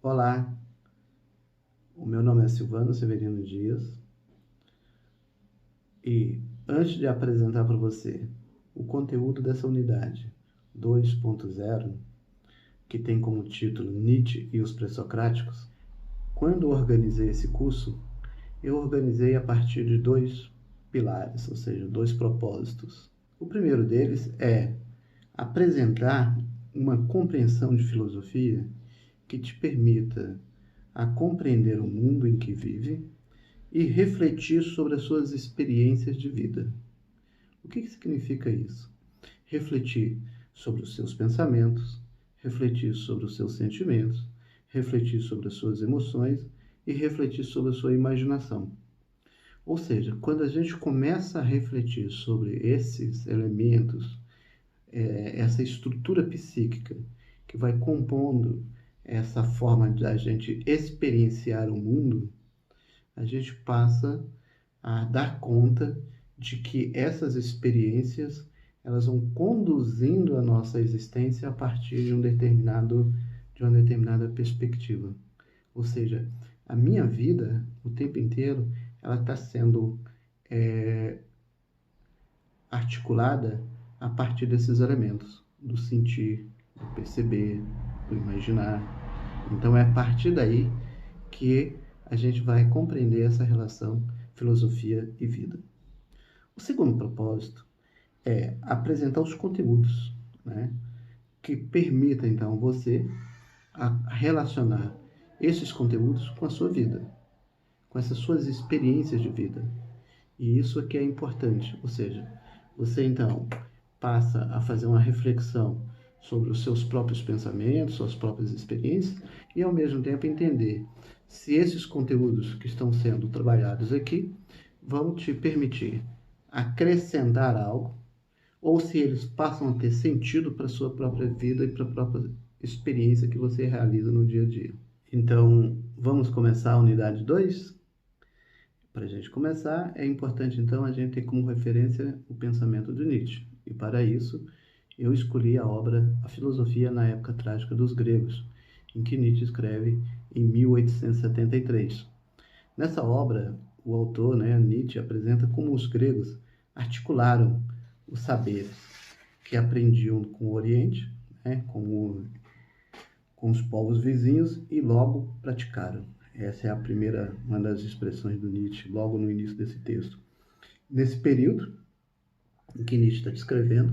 Olá, o meu nome é Silvano Severino Dias e antes de apresentar para você o conteúdo dessa unidade 2.0, que tem como título Nietzsche e os Pré-Socráticos, quando organizei esse curso, eu organizei a partir de dois pilares, ou seja, dois propósitos. O primeiro deles é apresentar uma compreensão de filosofia que te permita a compreender o mundo em que vive e refletir sobre as suas experiências de vida. O que significa isso? Refletir sobre os seus pensamentos, refletir sobre os seus sentimentos, refletir sobre as suas emoções e refletir sobre a sua imaginação. Ou seja, quando a gente começa a refletir sobre esses elementos, essa estrutura psíquica que vai compondo essa forma de a gente experienciar o mundo, a gente passa a dar conta de que essas experiências elas vão conduzindo a nossa existência a partir de uma determinada perspectiva. Ou seja, a minha vida, o tempo inteiro, ela está sendo articulada a partir desses elementos, do sentir, do perceber, do imaginar. Então é a partir daí que a gente vai compreender essa relação filosofia e vida. O segundo propósito é apresentar os conteúdos, né, que permita então você a relacionar esses conteúdos com a sua vida, com essas suas experiências de vida. E isso aqui é importante, ou seja, você então passa a fazer uma reflexão sobre os seus próprios pensamentos, suas próprias experiências e ao mesmo tempo entender se esses conteúdos que estão sendo trabalhados aqui vão te permitir acrescentar algo ou se eles passam a ter sentido para a sua própria vida e para a própria experiência que você realiza no dia a dia. Então, vamos começar a unidade 2? Para a gente começar, é importante então a gente ter como referência o pensamento de Nietzsche. E para isso, eu escolhi a obra A Filosofia na Época Trágica dos Gregos, em que Nietzsche escreve em 1873. Nessa obra, o autor, Nietzsche, apresenta como os gregos articularam os saberes que aprendiam com o Oriente, com os povos vizinhos e logo praticaram. Essa é a primeira, uma das expressões do Nietzsche, logo no início desse texto. Nesse período em que Nietzsche está descrevendo,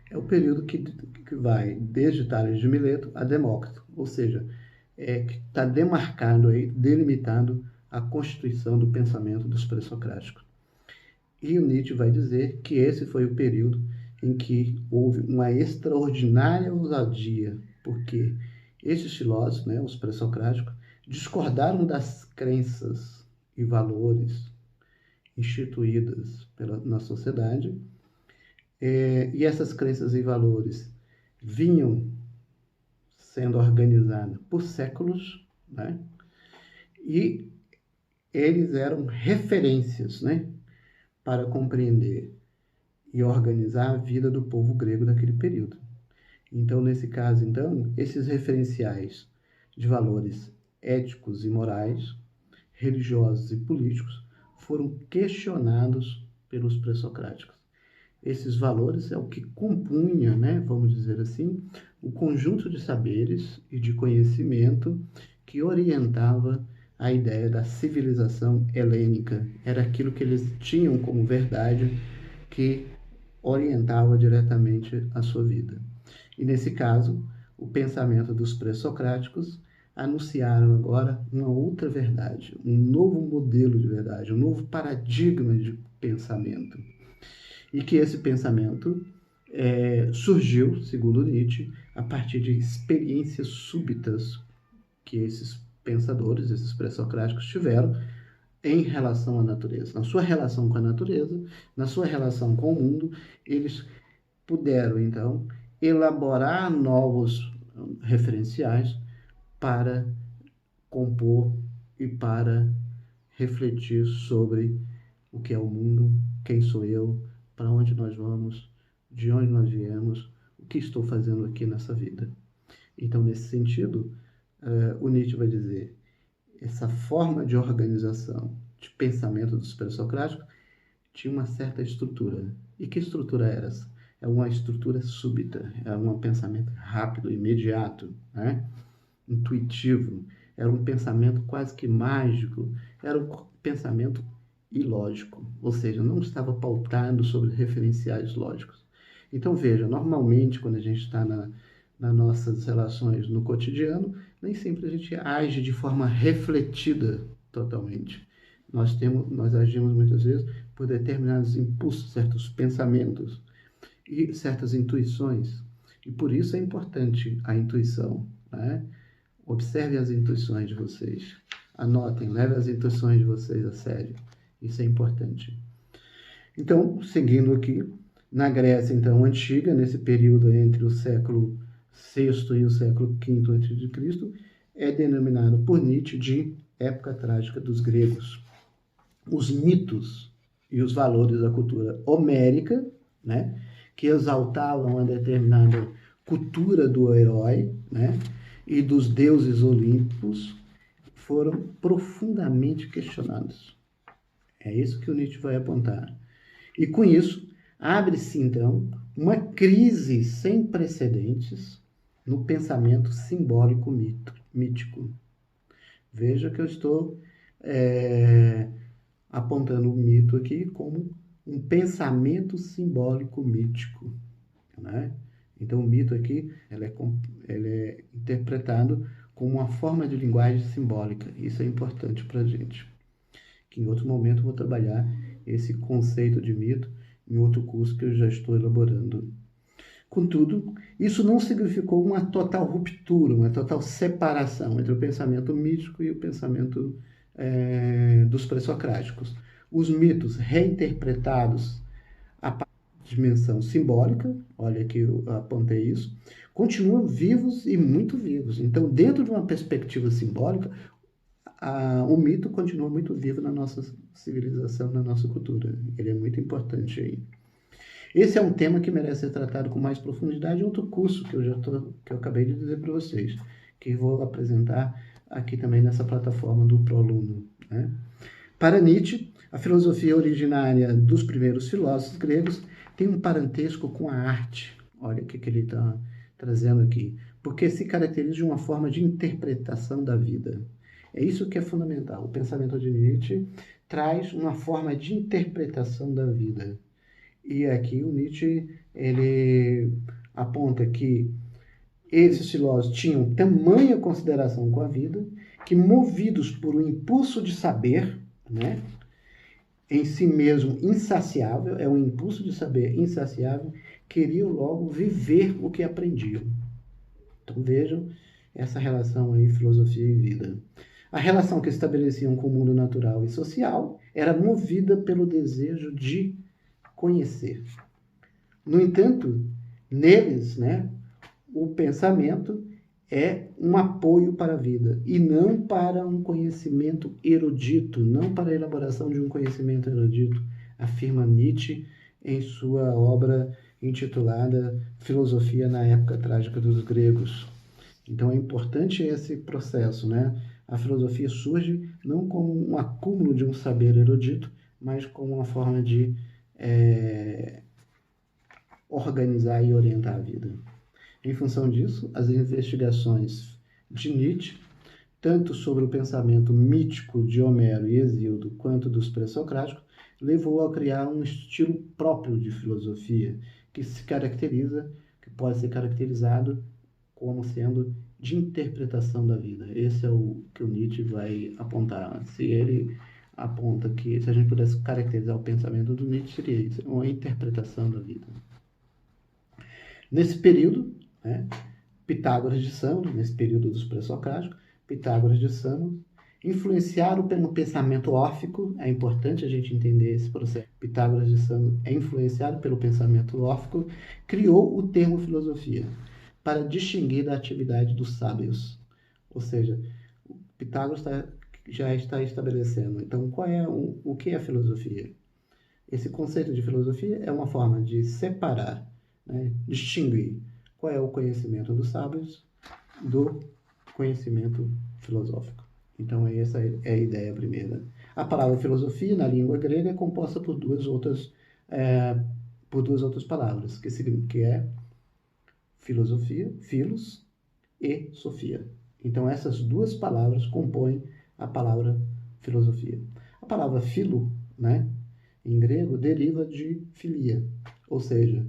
é o período que vai desde Tales de Mileto a Demócrito, ou seja, que está demarcando, delimitando a constituição do pensamento dos pré-socráticos. E o Nietzsche vai dizer que esse foi o período em que houve uma extraordinária ousadia, porque esses filósofos, os pré-socráticos, discordaram das crenças e valores instituídas na sociedade, e essas crenças e valores vinham sendo organizados por séculos, e eles eram referências, para compreender e organizar a vida do povo grego daquele período. Então, nesse caso, esses referenciais de valores éticos e morais, religiosos e políticos foram questionados pelos pré-socráticos. Esses valores é o que compunha, vamos dizer assim, o conjunto de saberes e de conhecimento que orientava a ideia da civilização helênica. Era aquilo que eles tinham como verdade que orientava diretamente a sua vida. E nesse caso, o pensamento dos pré-socráticos anunciaram agora uma outra verdade, um novo modelo de verdade, um novo paradigma de pensamento. E que esse pensamento surgiu, segundo Nietzsche, a partir de experiências súbitas que esses pensadores, esses pré-socráticos tiveram em relação à natureza. Na sua relação com a natureza, na sua relação com o mundo, eles puderam, então, elaborar novos referenciais para compor e para refletir sobre o que é o mundo, quem sou eu, para onde nós vamos, de onde nós viemos, o que estou fazendo aqui nessa vida. Então, nesse sentido, o Nietzsche vai dizer, essa forma de organização de pensamento dos pré-socráticos tinha uma certa estrutura. E que estrutura era essa? É uma estrutura súbita, é um pensamento rápido, imediato, né? Intuitivo, era um pensamento quase que mágico, era um pensamento ilógico, ou seja, não estava pautado sobre referenciais lógicos. Então, veja, normalmente, quando a gente está nas nossas relações no cotidiano, nem sempre a gente age de forma refletida totalmente. Nós agimos muitas vezes por determinados impulsos, certos pensamentos e certas intuições. E por isso é importante a intuição, né? Observe as intuições de vocês. Anotem, levem as intuições de vocês a sério. Isso é importante. Então, seguindo aqui, na Grécia, então, antiga, nesse período entre o século VI e o século V a.C., é denominado por Nietzsche de época trágica dos gregos. Os mitos e os valores da cultura homérica, né, que exaltavam uma determinada cultura do herói, né, e dos deuses olímpicos, foram profundamente questionados. É isso que o Nietzsche vai apontar. E com isso, abre-se então uma crise sem precedentes no pensamento simbólico mítico. Veja que eu estou apontando o mito aqui como um pensamento simbólico mítico, né? Então, o mito aqui ele é interpretado como uma forma de linguagem simbólica. Isso é importante para a gente. Que em outro momento eu vou trabalhar esse conceito de mito em outro curso que eu já estou elaborando. Contudo, isso não significou uma total ruptura, uma total separação entre o pensamento mítico e o pensamento dos pré-socráticos. Os mitos reinterpretados a dimensão simbólica, olha aqui eu apontei isso, continuam vivos e muito vivos. Então, dentro de uma perspectiva simbólica, o mito continua muito vivo na nossa civilização, na nossa cultura. Ele é muito importante aí. Esse é um tema que merece ser tratado com mais profundidade em outro curso que eu acabei de dizer para vocês, que vou apresentar aqui também nessa plataforma do ProAluno, né? Para Nietzsche, a filosofia originária dos primeiros filósofos gregos tem um parentesco com a arte. Olha o que ele está trazendo aqui. Porque se caracteriza de uma forma de interpretação da vida. É isso que é fundamental. O pensamento de Nietzsche traz uma forma de interpretação da vida. E aqui o Nietzsche ele aponta que esses filósofos tinham tamanha consideração com a vida que, movidos por um impulso de saber, né, em si mesmo insaciável, é um impulso de saber insaciável, queriam logo viver o que aprendiam. Então vejam essa relação aí, filosofia e vida. A relação que estabeleciam com o mundo natural e social era movida pelo desejo de conhecer. No entanto, neles, né, o pensamento é um apoio para a vida e não para um conhecimento erudito, não para a elaboração de um conhecimento erudito, afirma Nietzsche em sua obra intitulada Filosofia na Época Trágica dos Gregos. Então é importante esse processo, né? A filosofia surge não como um acúmulo de um saber erudito, mas como uma forma de organizar e orientar a vida. Em função disso, as investigações de Nietzsche, tanto sobre o pensamento mítico de Homero e Hesíodo, quanto dos pré-socráticos, levou a criar um estilo próprio de filosofia, que pode ser caracterizado como sendo de interpretação da vida. Esse é o que o Nietzsche vai apontar. Se ele aponta que, se a gente pudesse caracterizar o pensamento do Nietzsche, seria isso, uma interpretação da vida. Nesse período, né, Pitágoras de Samos, nesse período dos pré-socráticos, Pitágoras de Samos, influenciado pelo pensamento órfico, é importante a gente entender esse processo. Pitágoras de Samos é influenciado pelo pensamento órfico, criou o termo filosofia para distinguir da atividade dos sábios. Ou seja, Pitágoras já está estabelecendo. Então, o que é a filosofia? Esse conceito de filosofia é uma forma de separar, né, distinguir qual é o conhecimento dos sábios do conhecimento filosófico. Então, essa é a ideia primeira. A palavra filosofia, na língua grega, é composta por duas outras palavras, que é filosofia, philos, e sofia. Então, essas duas palavras compõem a palavra filosofia. A palavra philo, né, em grego, deriva de filia, ou seja,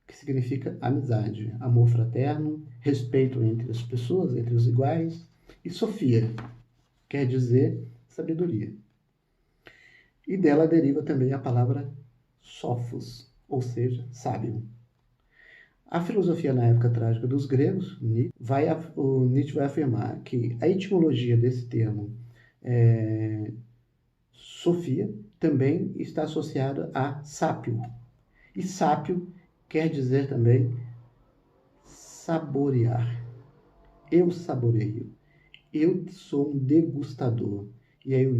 que significa amizade, amor fraterno, respeito entre as pessoas, entre os iguais, e sofia, quer dizer sabedoria. E dela deriva também a palavra sophos, ou sábio. A filosofia na época trágica dos gregos, Nietzsche vai afirmar que a etimologia desse termo, sofia, também está associada a sápio. E sápio quer dizer também saborear. Eu saboreio. Eu sou um degustador. E aí o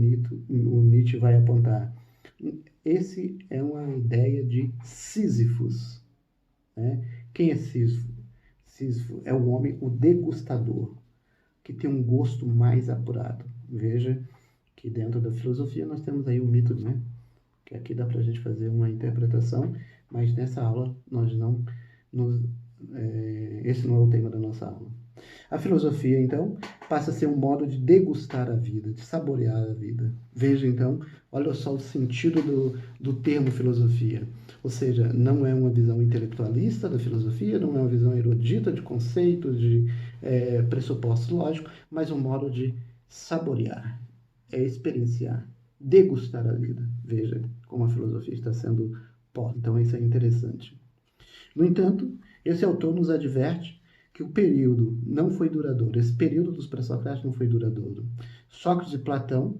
Nietzsche vai apontar. Esse é uma ideia de Sísifos, né? Quem é Sísifo? Sísifo é o homem, o degustador, que tem um gosto mais apurado. Veja que dentro da filosofia nós temos aí o mito, né? Que aqui dá para a gente fazer uma interpretação, mas nessa aula esse não é o tema da nossa aula. A filosofia, então, passa a ser um modo de degustar a vida, de saborear a vida. Veja, então, olha só o sentido do termo filosofia. Ou seja, não é uma visão intelectualista da filosofia, não é uma visão erudita de conceitos, de pressupostos lógicos, mas um modo de saborear, experienciar, degustar a vida. Veja como a filosofia está sendo posta. Então, isso é interessante. No entanto, esse autor nos adverte que o período não foi duradouro. Esse período dos pré-socráticos não foi duradouro. Sócrates e Platão,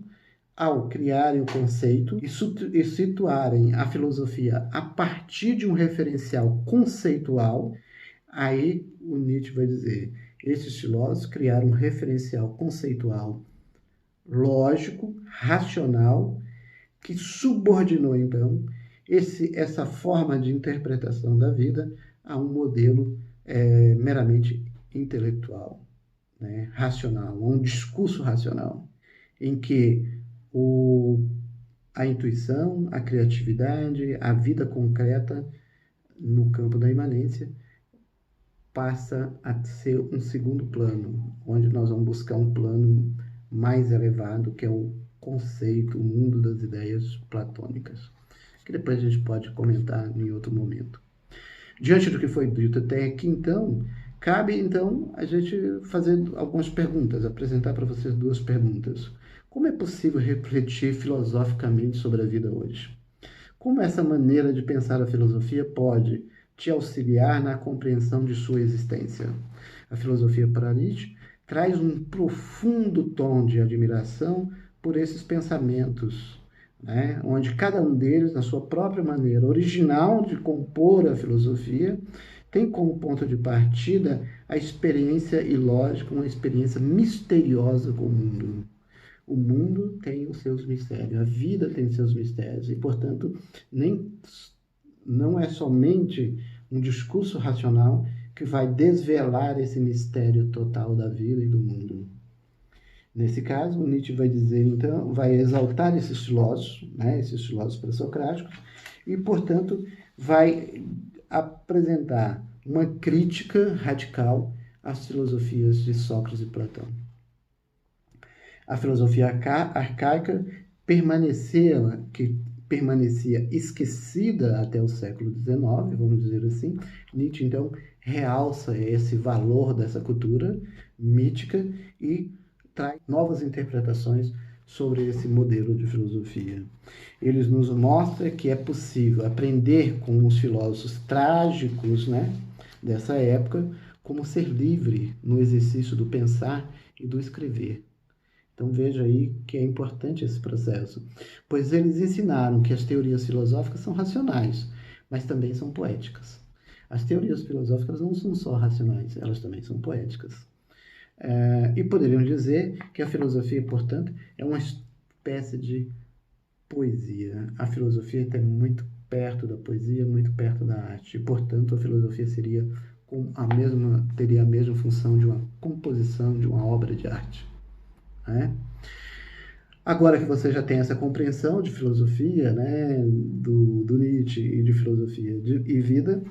ao criarem o conceito e situarem a filosofia a partir de um referencial conceitual, aí o Nietzsche vai dizer, esses filósofos criaram um referencial conceitual lógico, racional, que subordinou, então, essa forma de interpretação da vida a um modelo meramente intelectual, né, racional, a um discurso racional, em que a intuição, a criatividade, a vida concreta no campo da imanência passa a ser um segundo plano, onde nós vamos buscar um plano mais elevado, que é o conceito, o mundo das ideias platônicas, que depois a gente pode comentar em outro momento. Diante do que foi dito até aqui, então, cabe, então, a gente fazer algumas perguntas, apresentar para vocês duas perguntas. Como é possível refletir filosoficamente sobre a vida hoje? Como essa maneira de pensar a filosofia pode te auxiliar na compreensão de sua existência? A filosofia para Nietzsche traz um profundo tom de admiração por esses pensamentos, né? Onde cada um deles, na sua própria maneira original de compor a filosofia, tem como ponto de partida a experiência ilógica, uma experiência misteriosa com o mundo. O mundo tem os seus mistérios, a vida tem seus mistérios, e, portanto, não é somente um discurso racional que vai desvelar esse mistério total da vida e do mundo. Nesse caso, Nietzsche vai dizer, então, vai exaltar esses filósofos, né, esses filósofos pré-socráticos, e, portanto, vai apresentar uma crítica radical às filosofias de Sócrates e Platão. A filosofia arcaica permanecia esquecida até o século XIX, vamos dizer assim. Nietzsche, então, realça esse valor dessa cultura mítica e traz novas interpretações sobre esse modelo de filosofia. Ele nos mostra que é possível aprender com os filósofos trágicos, né, dessa época, como ser livre no exercício do pensar e do escrever. Então veja aí que é importante esse processo, pois eles ensinaram que as teorias filosóficas são racionais, mas também são poéticas. As teorias filosóficas não são só racionais, elas também são poéticas. E poderíamos dizer que a filosofia, portanto, é uma espécie de poesia. A filosofia está muito perto da poesia, muito perto da arte, e, portanto, a filosofia seria teria a mesma função de uma composição de uma obra de arte, né? Agora que você já tem essa compreensão de filosofia, né, do Nietzsche e de filosofia e vida,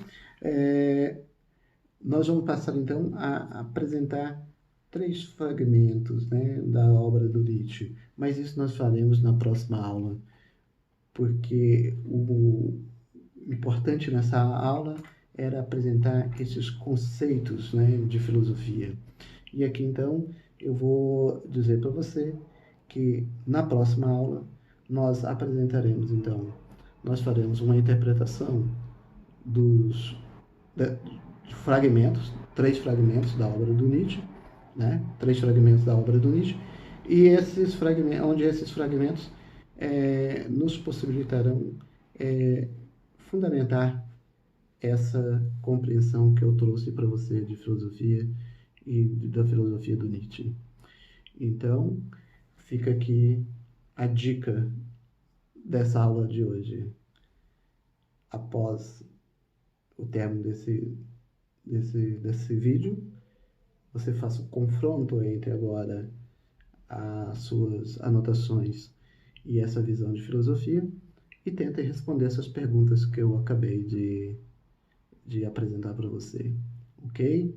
nós vamos passar então a apresentar 3 fragmentos, né, da obra do Nietzsche. Mas isso nós faremos na próxima aula, porque o importante nessa aula era apresentar esses conceitos, né, de filosofia. E aqui então eu vou dizer para você que na próxima aula nós apresentaremos então, nós faremos uma interpretação de fragmentos, 3 fragmentos da obra do Nietzsche, né? 3 fragmentos da obra do Nietzsche, e esses fragmentos, onde esses fragmentos nos possibilitarão fundamentar essa compreensão que eu trouxe para você de filosofia e da filosofia do Nietzsche. Então, fica aqui a dica dessa aula de hoje. Após o término desse vídeo, você faça o confronto entre agora as suas anotações e essa visão de filosofia e tenta responder essas perguntas que eu acabei de apresentar para você, ok?